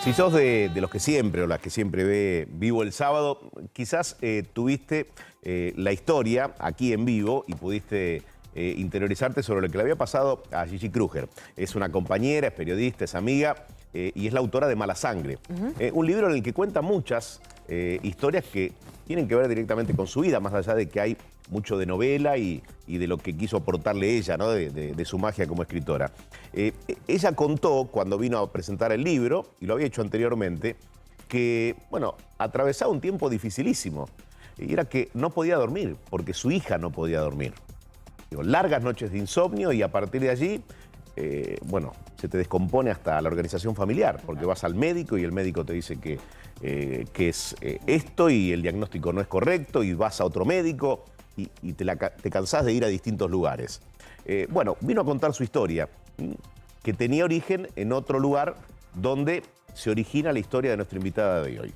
Si sos de los que siempre o las que siempre ve Vivo el Sábado, quizás tuviste la historia aquí en vivo y pudiste interiorizarte sobre lo que le había pasado a Gigi Kruger. Es una compañera, es periodista, es amiga y es la autora de Mala Sangre. Un libro en el que cuenta muchas historias que tienen que ver directamente con su vida, más allá de que hay mucho de novela y de lo que quiso aportarle ella, ¿no? de su magia como escritora. Ella contó, cuando vino a presentar el libro, y lo había hecho anteriormente, que, bueno, atravesaba un tiempo dificilísimo. Y era que no podía dormir, porque su hija no podía dormir. Digo, largas noches de insomnio y a partir de allí, bueno, se te descompone hasta la organización familiar, porque vas al médico y el médico te dice que es esto y el diagnóstico no es correcto y vas a otro médico y te cansás de ir a distintos lugares. Bueno, vino a contar su historia, que tenía origen en otro lugar donde se origina la historia de nuestra invitada de hoy.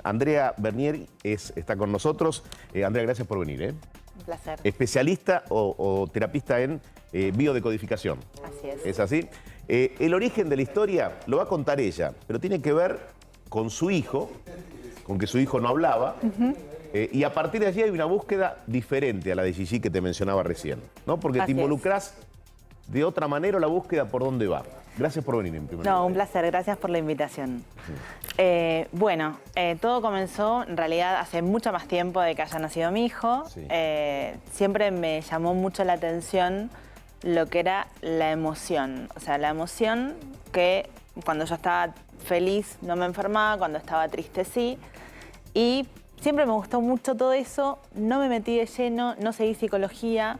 Andrea Bernier está con nosotros. Andrea, gracias por venir. Un placer. Especialista o terapista en biodecodificación. Así es. ¿Es así? El origen de la historia lo va a contar ella, pero tiene que ver con su hijo, con que su hijo no hablaba. Y a partir de allí hay una búsqueda diferente a la de Gigi que te mencionaba recién, ¿no? Porque te involucrás de otra manera la búsqueda por dónde va. Gracias por venir en primer lugar. No, un placer, gracias por la invitación. Bueno, todo comenzó en realidad hace mucho más tiempo de que haya nacido mi hijo. Sí. Siempre me llamó mucho la atención lo que era la emoción. O sea, la emoción que cuando yo estaba feliz no me enfermaba, cuando estaba triste sí. Y siempre me gustó mucho todo eso, no me metí de lleno, no seguí psicología,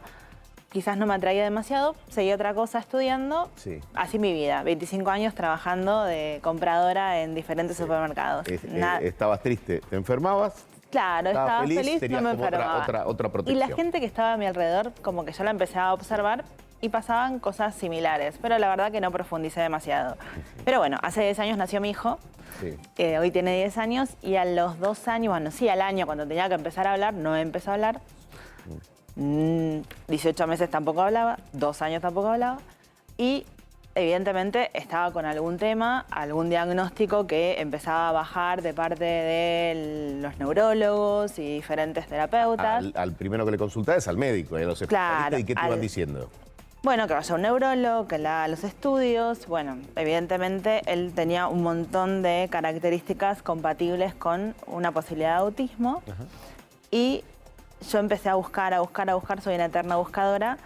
quizás no me atraía demasiado, seguí otra cosa estudiando, Sí. Así mi vida, 25 años trabajando de compradora en diferentes supermercados. Estabas triste, te enfermabas. Claro, estaba feliz, tenías no me como enfermaba. otra Y protección. la gente que estaba a mi alrededor, como que yo la empecé a observar y pasaban cosas similares, pero la verdad que no profundicé demasiado. Pero bueno, hace 10 años nació mi hijo, Sí. hoy tiene 10 años y a los 2 años, bueno, sí, al año cuando tenía que empezar a hablar, no empezó a hablar. 18 meses tampoco hablaba, 2 años tampoco hablaba y evidentemente estaba con algún tema, algún diagnóstico que empezaba a bajar de parte de los neurólogos y diferentes terapeutas. Al primero que le consultás es al médico, a los especialistas. Claro, ¿Y qué te iban diciendo? Bueno, que vaya a un neurólogo, que le haga los estudios. Bueno, evidentemente él tenía un montón de características compatibles con una posibilidad de autismo. Y yo empecé a buscar, soy una eterna buscadora.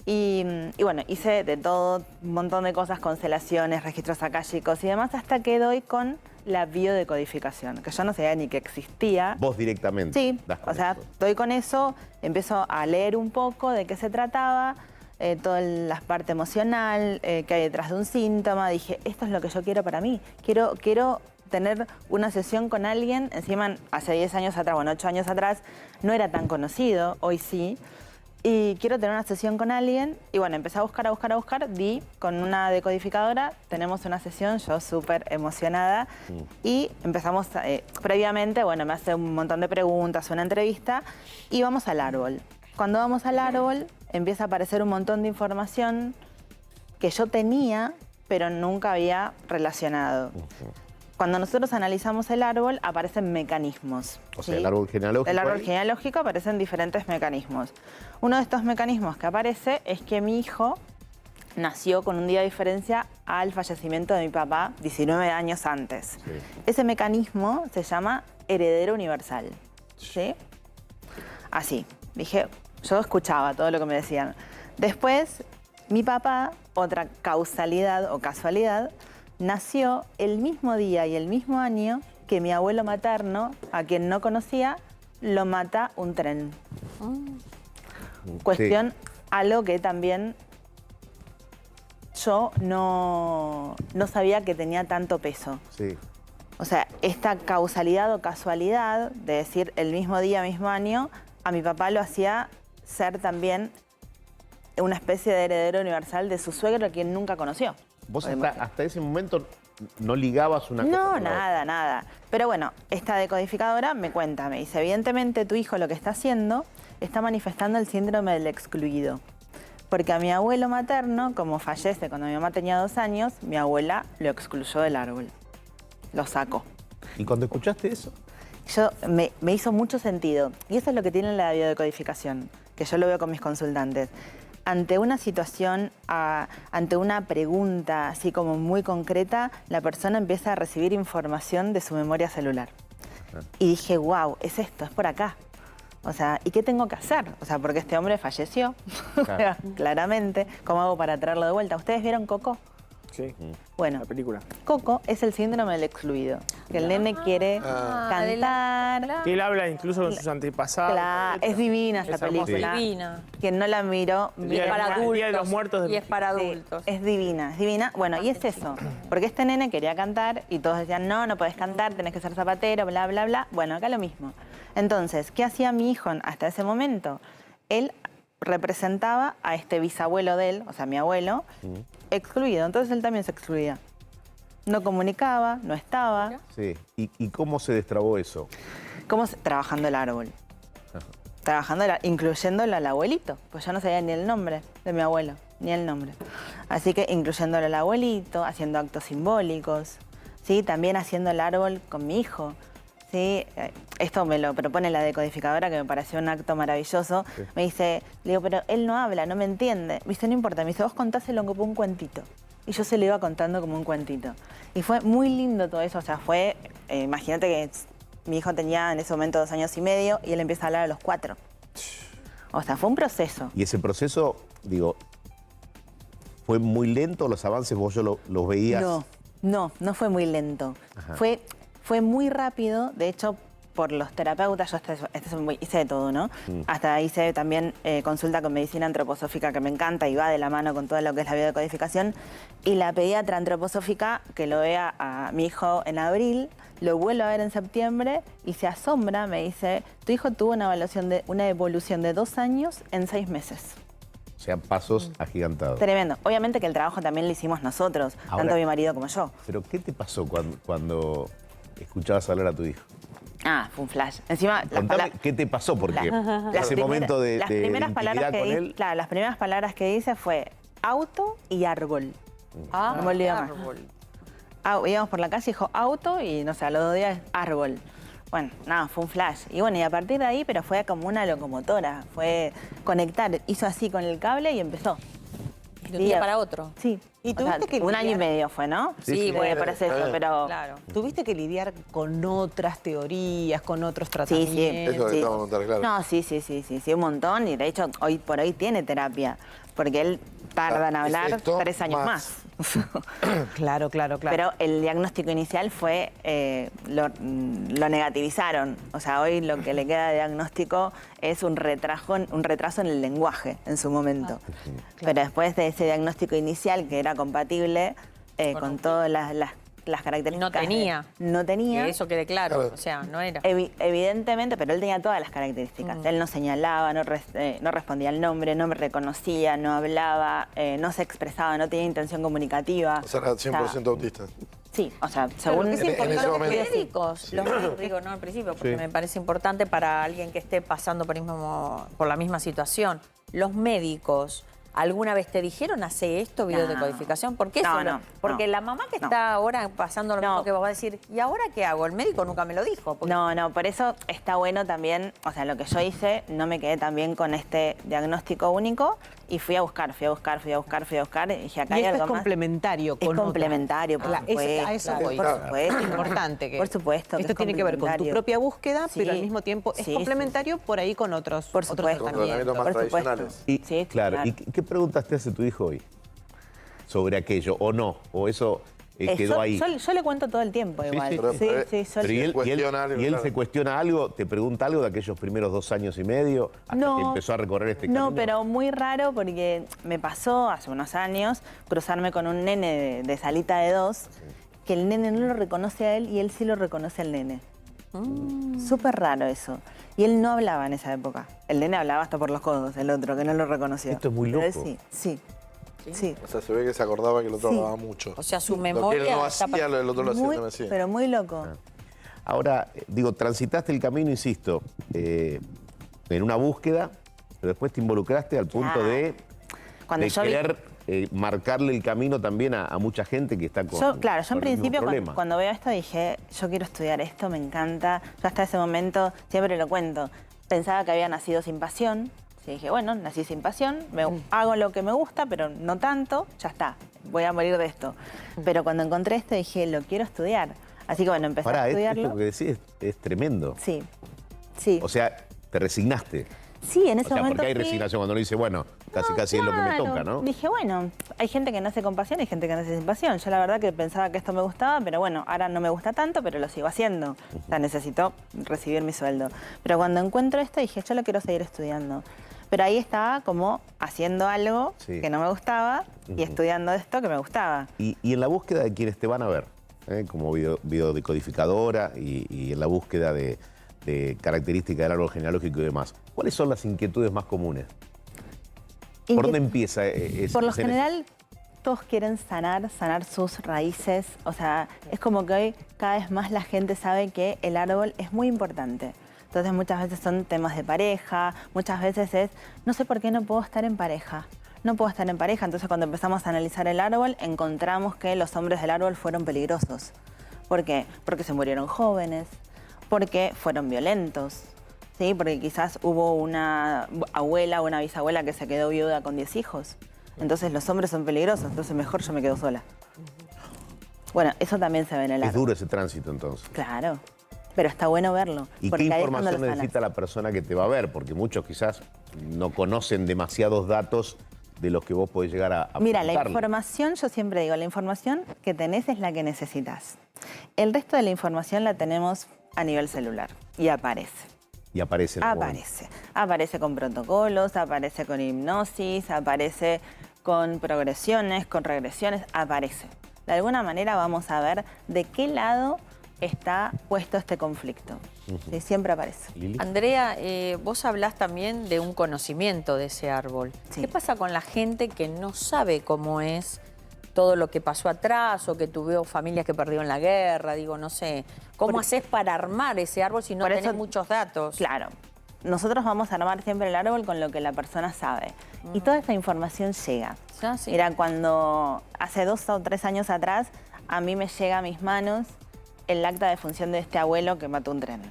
Y bueno, hice de todo, un montón de cosas, constelaciones, registros akáshicos y demás, hasta que doy con la biodecodificación, que yo no sabía ni que existía. Vos directamente. Sí, das con o sea, eso. doy con eso, empiezo a leer un poco de qué se trataba, toda la parte emocional, que hay detrás de un síntoma. Dije, esto es lo que yo quiero para mí. Quiero tener una sesión con alguien. Encima, hace 10 años atrás, bueno, 8 años atrás, no era tan conocido, hoy sí. Y quiero tener una sesión con alguien. Y bueno, empecé a buscar, di con una decodificadora. Tenemos una sesión, yo súper emocionada. Y empezamos, previamente, bueno, me hace un montón de preguntas, una entrevista. Y vamos al árbol. Cuando vamos al árbol, empieza a aparecer un montón de información que yo tenía, pero nunca había relacionado. Cuando nosotros analizamos el árbol, aparecen mecanismos. O sea, ¿sí? el árbol genealógico. El árbol ahí. genealógico aparecen diferentes mecanismos. Uno de estos mecanismos que aparece es que mi hijo nació con un día de diferencia al fallecimiento de mi papá 19 años antes. Sí. Ese mecanismo se llama heredero universal. ¿Sí? Así. Dije, yo escuchaba todo lo que me decían. Después, mi papá, otra causalidad o casualidad, nació el mismo día y el mismo año que mi abuelo materno, a quien no conocía, lo mata un tren. Cuestión, algo que también yo no sabía que tenía tanto peso. Sí. O sea, esta causalidad o casualidad de decir el mismo día, mismo año, a mi papá lo hacía ser también una especie de heredero universal de su suegro, a quien nunca conoció. Vos hasta ese momento no ligabas una cosa No, con la otra. nada. Pero bueno, esta decodificadora me cuenta, me dice, evidentemente tu hijo lo que está haciendo está manifestando el síndrome del excluido. Porque a mi abuelo materno, como fallece cuando mi mamá tenía 2 años, mi abuela lo excluyó del árbol. lo saco. ¿Y cuando escuchaste eso? Me hizo mucho sentido. Y eso es lo que tiene la biodecodificación, que yo lo veo con mis consultantes. Ante una situación, ante una pregunta así como muy concreta, la persona empieza a recibir información de su memoria celular. Y dije, wow, es esto, es por acá. O sea, ¿y qué tengo que hacer? O sea, porque este hombre falleció, Claro. claramente. ¿Cómo hago para traerlo de vuelta? ¿Ustedes vieron Coco? Sí, Bueno, la película. Coco es el síndrome del excluido. Que el nene quiere cantar. Que él habla incluso con sus antepasados. Claro, es divina esa Es hermosa. película. Divina. Quien no la miró, El día, para el adultos. Día de los Muertos. Y es para Sí, adultos. es divina, es divina. Bueno, y es eso. Porque este nene quería cantar y todos decían, no, no podés cantar, tenés que ser zapatero, bla, bla, bla. Bueno, acá lo mismo. Entonces, ¿qué hacía mi hijo hasta ese momento? Él representaba a este bisabuelo de él, o sea, mi abuelo, excluido. Entonces él también se excluía. No comunicaba, no estaba. Sí. ¿Y cómo se destrabó eso? Trabajando el árbol. Incluyéndolo al abuelito, pues yo no sabía ni el nombre de mi abuelo, ni el nombre. Así que incluyéndolo al abuelito, haciendo actos simbólicos, ¿sí? También haciendo el árbol con mi hijo. ¿Sí? Esto me lo propone la decodificadora, que me pareció un acto maravilloso. Sí. Me dice, le digo, pero él no habla, no me entiende. Me dice, no importa, me dice, vos contáselo como un cuentito. Y yo se lo iba contando como un cuentito. Y fue muy lindo todo eso, o sea, fue, imagínate que mi hijo tenía en ese momento 2 años y medio y él empieza a hablar a los 4. O sea, fue un proceso. Y ese proceso, digo, ¿fue muy lento los avances? ¿Vos los veías? No fue muy lento. Fue muy rápido, de hecho, por los terapeutas, yo hice de todo, ¿no? Hasta hice también consulta con medicina antroposófica, que me encanta y va de la mano con todo lo que es la biodecodificación. Y la pediatra antroposófica, que lo vea a mi hijo en abril, lo vuelvo a ver en septiembre y se asombra, me dice, tu hijo tuvo una evolución de 2 años en 6 meses. O sea, pasos agigantados. Tremendo. Obviamente que el trabajo también lo hicimos nosotros, tanto mi marido como yo. ¿Pero qué te pasó cuando escuchabas hablar a tu hijo? Fue un flash. Encima, Contame qué te pasó, porque ese momento de intimidad con él... Claro, las primeras palabras que dice fue auto y árbol. No me olvido más. Íbamos por la calle y dijo auto y, no sé, a los 2 días árbol. Bueno, nada, fue un flash. Y bueno, y a partir de ahí, pero fue como una locomotora. Fue conectar, hizo así con el cable y empezó. De un día para otro. Sí. Y tuviste que un año y medio fue, ¿no? Sí, bueno, por eso, pero... Claro. Tuviste que lidiar con otras teorías, con otros tratamientos. Sí. Eso que estamos a contar, claro. No, sí, un montón. Y de hecho, hoy por hoy tiene terapia. Porque él tarda en hablar esto 3 años más. Claro. Pero el diagnóstico inicial fue, lo negativizaron. O sea, hoy lo que le queda de diagnóstico es un retraso en el lenguaje en su momento. Pero después de ese diagnóstico inicial, que era compatible con todas las características. No tenía. Que eso quede claro. O sea, no era. Evidentemente, pero él tenía todas las características. Él no señalaba, no respondía al nombre, no me reconocía, no hablaba, no se expresaba, no tenía intención comunicativa. O sea, era 100% autista. Sí, o sea, según... en ese Los momento. médicos, digo, no al principio, porque me parece importante para alguien que esté pasando por la misma situación. Los médicos, ¿alguna vez te dijeron hace esto, biodecodificación? ¿Por qué eso? Porque la mamá que está ahora pasando lo mismo que vos va a decir, ¿y ahora qué hago? El médico nunca me lo dijo. Porque... No, por eso está bueno también, o sea, lo que yo hice, no me quedé también con este diagnóstico único y fui a buscar y dije, acá hay algo más. Complementario con Es complementario, por supuesto. A eso voy. Por supuesto. Es importante que... Por supuesto. Esto tiene que ver con tu propia búsqueda, pero al mismo tiempo es complementario por ahí con otros tratamientos. Con tratamientos más tradicionales. Y, claro. ¿Y qué preguntas te hace tu hijo hoy sobre aquello? ¿O no? ¿O eso quedó ahí? Yo le cuento todo el tiempo igual. Pero ¿y él se cuestiona algo? ¿Te pregunta algo de aquellos primeros 2 años y medio hasta que empezó a recorrer este camino? No, pero muy raro porque me pasó hace unos años cruzarme con un nene de salita de 2, que el nene no lo reconoce a él y él sí lo reconoce al nene. Súper raro eso. Y él no hablaba en esa época. El nene hablaba hasta por los codos, el otro, que no lo reconocía. Esto es muy loco. Sí. O sea, se ve que se acordaba que el otro hablaba mucho. O sea, su Lo memoria... que él no hacía, el otro lo hacía, no me hacía. Pero muy loco. Ahora, digo, transitaste el camino, insisto, en una búsqueda, pero después te involucraste al punto de Cuando yo querer marcarle el camino también a mucha gente que está con Yo en con el mismo principio problema. cuando veo esto dije, yo quiero estudiar esto, me encanta. Yo hasta ese momento, siempre lo cuento, pensaba que había nacido sin pasión. Y dije, bueno, nací sin pasión, hago lo que me gusta, pero no tanto, ya está, voy a morir de esto. Pero cuando encontré esto dije, lo quiero estudiar. Así que bueno, empecé a estudiarlo. Esto que decís es tremendo. Sí, sí. O sea, te resignaste. Sí, en ese momento porque hay sí. resignación cuando uno dice, bueno, casi es lo que me toca, ¿no? Dije, bueno, hay gente que nace con pasión y hay gente que nace sin pasión. Yo la verdad que pensaba que esto me gustaba, pero bueno, ahora no me gusta tanto, pero lo sigo haciendo. O sea, necesito recibir mi sueldo. Pero cuando encuentro esto dije, yo lo quiero seguir estudiando. Pero ahí estaba como haciendo algo que no me gustaba y estudiando esto que me gustaba. Y en la búsqueda de quienes te van a ver, como videodecodificadora y en la búsqueda de características del árbol genealógico y demás, ¿cuáles son las inquietudes más comunes? ¿Por dónde empieza eso? Por lo general, todos quieren sanar sus raíces. O sea, es como que hoy cada vez más la gente sabe que el árbol es muy importante. Entonces muchas veces son temas de pareja, muchas veces es, no sé por qué no puedo estar en pareja. No puedo estar en pareja. Entonces cuando empezamos a analizar el árbol, encontramos que los hombres del árbol fueron peligrosos. ¿Por qué? Porque se murieron jóvenes, porque fueron violentos, ¿sí? Porque quizás hubo una abuela o una bisabuela que se quedó viuda con 10 hijos. Entonces los hombres son peligrosos, entonces mejor yo me quedo sola. Bueno, eso también se ve en el árbol. Es duro ese tránsito entonces. Claro, pero está bueno verlo. ¿Y qué información necesita la persona que te va a ver? Porque muchos quizás no conocen demasiados datos de los que vos podés llegar a Mira, la preguntarle. información, yo siempre digo, la información que tenés es la que necesitas. El resto de la información la tenemos a nivel celular y aparece. Y aparece en el momento. Aparece. Aparece con protocolos, aparece con hipnosis, aparece con progresiones, con regresiones, aparece. De alguna manera vamos a ver de qué lado está puesto este conflicto. Sí, siempre aparece. Lili. Andrea, vos hablás también de un conocimiento de ese árbol. Sí. ¿Qué pasa con la gente que no sabe cómo es todo lo que pasó atrás o que tuvo familias que perdieron la guerra? Digo, no sé. ¿Cómo haces para armar ese árbol si no por tenés eso, muchos datos? Claro. Nosotros vamos a armar siempre el árbol con lo que la persona sabe. Y toda esa información llega. Ah, sí. Mira, cuando hace 2 o 3 años atrás, a mí me llega a mis manos el acta de función de este abuelo que mató un tren.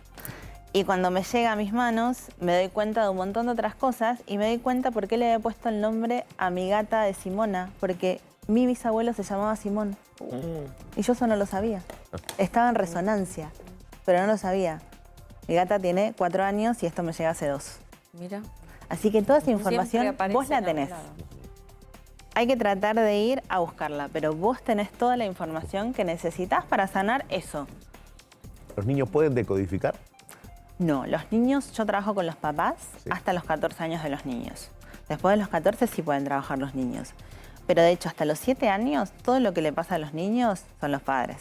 Y cuando me llega a mis manos, me doy cuenta de un montón de otras cosas y me doy cuenta por qué le he puesto el nombre a mi gata de Simona, porque mi bisabuelo se llamaba Simón. Y yo eso no lo sabía. Estaba en resonancia, pero no lo sabía. Mi gata tiene 4 años y esto me llega hace 2. Mira. Así que toda esa Siempre información aparece vos la en algún tenés. lado. Hay que tratar de ir a buscarla, pero vos tenés toda la información que necesitas para sanar eso. ¿Los niños pueden decodificar? No, los niños, yo trabajo con los papás hasta los 14 años de los niños. Después de los 14 sí pueden trabajar los niños. Pero de hecho, hasta los 7 años, todo lo que le pasa a los niños son los padres.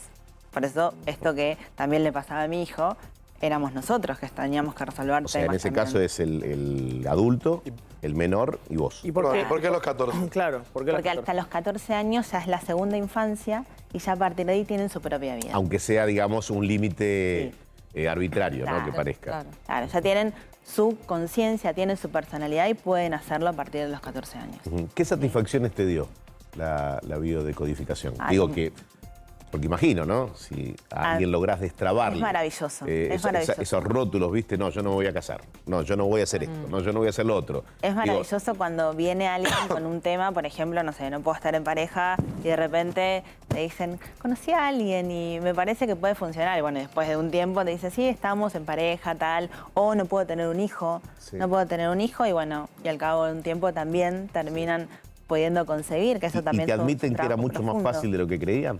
Por eso, esto que también le pasaba a mi hijo, éramos nosotros que teníamos que resolver O sea, en temas ese también. caso es el adulto, el menor y vos. ¿Y por qué? ¿Por qué a los 14? Claro, ¿por qué Porque los 14? hasta los 14 años ya es la segunda infancia y ya a partir de ahí tienen su propia vida. Aunque sea, digamos, un límite arbitrario, ¿no? Claro, Que parezca. Claro. Claro, ya tienen su conciencia, tienen su personalidad y pueden hacerlo a partir de los 14 años. ¿Qué satisfacciones te dio la biodecodificación? Ay, Digo como- que, porque imagino, ¿no? Si a alguien lográs destrabarle. Es maravilloso, es maravilloso. Esos rótulos, ¿viste? No, yo no me voy a casar. No, yo no voy a hacer esto. No, yo no voy a hacer lo otro. Es Digo, maravilloso cuando viene alguien con un tema, por ejemplo, no sé, no puedo estar en pareja y de repente te dicen, conocí a alguien y me parece que puede funcionar. Y bueno, después de un tiempo te dice, sí, estamos en pareja, tal, o no puedo tener un hijo, Sí. no puedo tener un hijo y bueno, y al cabo de un tiempo también terminan pudiendo concebir, que eso ¿Y también te es un admiten que era trabajo mucho más profundo. fácil de lo que creían?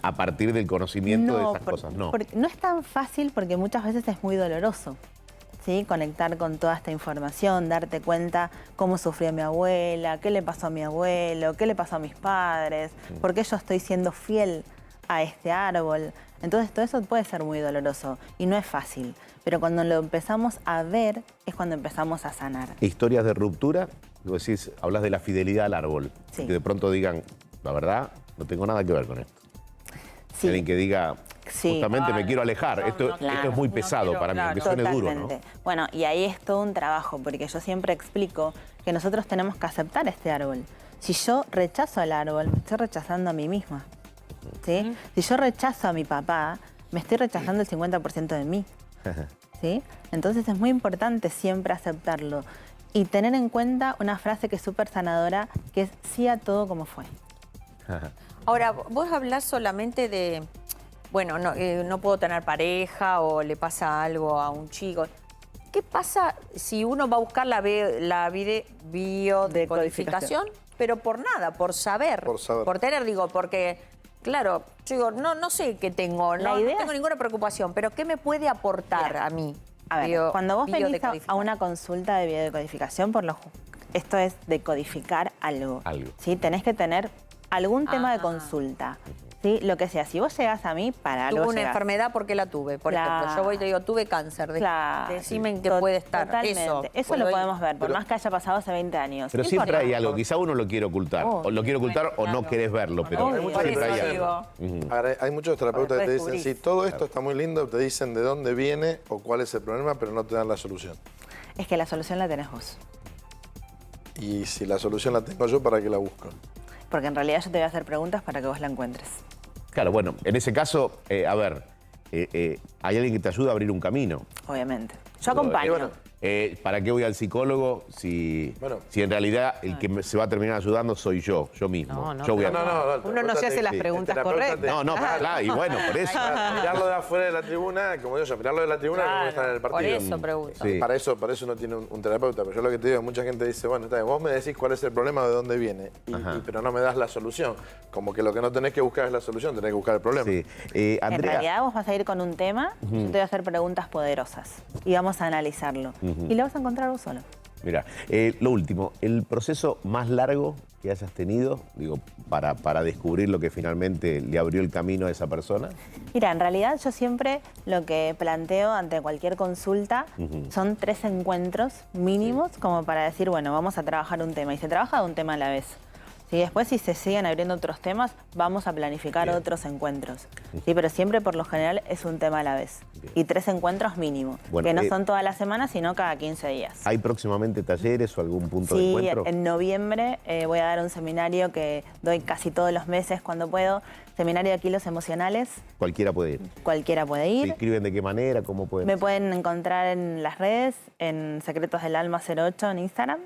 A partir del conocimiento de esas cosas, no. Porque no es tan fácil porque muchas veces es muy doloroso, ¿sí? Conectar con toda esta información, darte cuenta cómo sufrió mi abuela, qué le pasó a mi abuelo, qué le pasó a mis padres, por qué yo estoy siendo fiel a este árbol. Entonces todo eso puede ser muy doloroso y no es fácil. Pero cuando lo empezamos a ver es cuando empezamos a sanar. Historias de ruptura, vos decís, hablas de la fidelidad al árbol. Sí. Que de pronto digan, la verdad, no tengo nada que ver con esto. Sí. Alguien que diga, Sí. justamente me quiero alejar. no, esto, no, esto claro. es muy No pesado quiero, para mí, claro. aunque suene duro, ¿no? Totalmente. Bueno, y ahí es todo un trabajo, porque yo siempre explico que nosotros tenemos que aceptar este árbol. Si yo rechazo al árbol, me estoy rechazando a mí misma. ¿Sí? Si yo rechazo a mi papá, me estoy rechazando el 50% de mí. ¿Sí? Entonces es muy importante siempre aceptarlo y tener en cuenta una frase que es súper sanadora, que es sí a todo como fue. Ahora, vos hablás solamente de, bueno, no puedo tener pareja o le pasa algo a un chico. ¿Qué pasa si uno va a buscar la biodecodificación, pero por nada, por saber, por tener, digo, porque, claro, yo digo, no sé qué tengo, no tengo ninguna preocupación, pero ¿qué me puede aportar a mí? A ver, cuando vos venís a una consulta de biodecodificación, esto es decodificar algo. ¿Sí? Tenés que tener algún tema de consulta. ¿Sí? Lo que sea, si vos llegás a mí, para algo tuve una llegás. enfermedad, ¿por qué la tuve? Por ejemplo, yo voy y te digo, tuve cáncer. Decime en qué puede estar. Totalmente. Eso lo podemos ver, por más que haya pasado hace 20 años. Pero siempre hay algo, quizá uno lo quiere ocultar. O lo quiere ocultar o no querés verlo, pero siempre hay algo. Hay muchos terapeutas que te dicen, sí, todo esto está muy lindo, te dicen de dónde viene o cuál es el problema, pero no te dan la solución. Es que la solución la tenés vos. Y si la solución la tengo yo, ¿para qué la busco? Porque en realidad yo te voy a hacer preguntas para que vos la encuentres. Claro, bueno, en ese caso, a ver, hay alguien que te ayuda a abrir un camino. Obviamente. Yo acompaño. Bueno, ¿Para qué voy al psicólogo si en realidad el que se va a terminar ayudando soy yo mismo? Uno no se hace las preguntas correctas. Claro, y bueno, por eso. Mirarlo de afuera de la tribuna, como digo yo, mirarlo de la tribuna no está en el partido. Por eso pregunto. Sí. Para eso uno tiene un terapeuta, pero yo lo que te digo, mucha gente dice, bueno, está bien, vos me decís cuál es el problema, de dónde viene, pero no me das la solución. Como que lo que no tenés que buscar es la solución, tenés que buscar el problema. Sí. En Andrea, realidad vos vas a ir con un tema, yo te voy a hacer preguntas poderosas y vamos a analizarlo. Y lo vas a encontrar vos solo. mira, lo último, el proceso más largo que hayas tenido, digo, para descubrir lo que finalmente le abrió el camino a esa persona. Mira, en realidad yo siempre lo que planteo ante cualquier consulta son 3 encuentros mínimos como para decir, bueno, vamos a trabajar un tema. Y se trabaja de un tema a la vez. ¿Sí? Después, si se siguen abriendo otros temas, vamos a planificar otros encuentros. ¿Sí? Pero siempre, por lo general, es un tema a la vez. Y 3 encuentros mínimo, que no son todas las semanas, sino cada 15 días. ¿Hay próximamente talleres o algún punto de encuentro? Sí, en noviembre voy a dar un seminario que doy casi todos los meses cuando puedo. Seminario de kilos emocionales. Cualquiera puede ir. Cualquiera puede ir. ¿Se inscriben de qué manera? ¿Cómo pueden? Me pueden encontrar en las redes, en Secretos del Alma 08 en Instagram.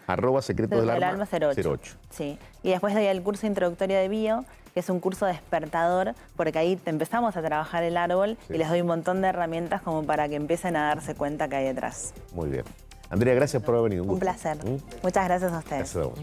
@ Secretos del Alma 08. Sí. Y después doy el curso introductorio de bio, que es un curso despertador, porque ahí empezamos a trabajar el árbol y les doy un montón de herramientas como para que empiecen a darse cuenta que hay detrás. Muy bien. Andrea, gracias por haber venido. Un placer. Muchas gracias a ustedes. Gracias a vos.